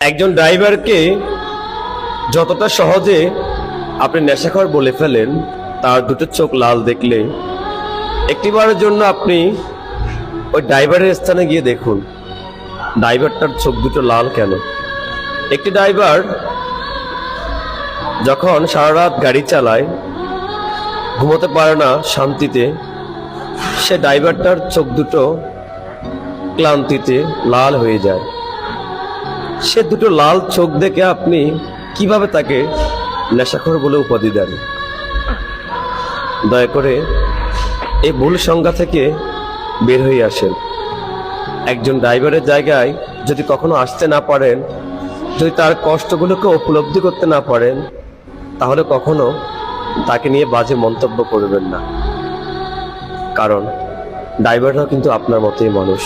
একজন ড্রাইভারকে যতটা সহজে আপনি নেশাখোর বলে ফেলেন, তার দুটো চোখ লাল দেখলে একটিবারের জন্য আপনি ওই ড্রাইভারের স্থানে গিয়ে দেখুন ড্রাইভারটার চোখ দুটো লাল কেন। একটি ড্রাইভার যখন সারা রাত গাড়ি চালায়, ঘুমোতে পারে না শান্তিতে, সে ড্রাইভারটার চোখ দুটো ক্লান্তিতে লাল হয়ে যায়। সে দুটো লাল চোখ দেখে আপনি কিভাবে তাকে নেশাখোর বলে উপাধি দেন? দয়া করে এই ভুল সংজ্ঞা থেকে বের হয়ে আসেন। একজন ড্রাইভারের জায়গায় যদি কখনো আসতে না পারেন, যদি তার কষ্টগুলোকে উপলব্ধি করতে না পারেন, তাহলে কখনো তাকে নিয়ে বাজে মন্তব্য করবেন না। কারণ ড্রাইভাররাও কিন্তু আপনার মতোই মানুষ।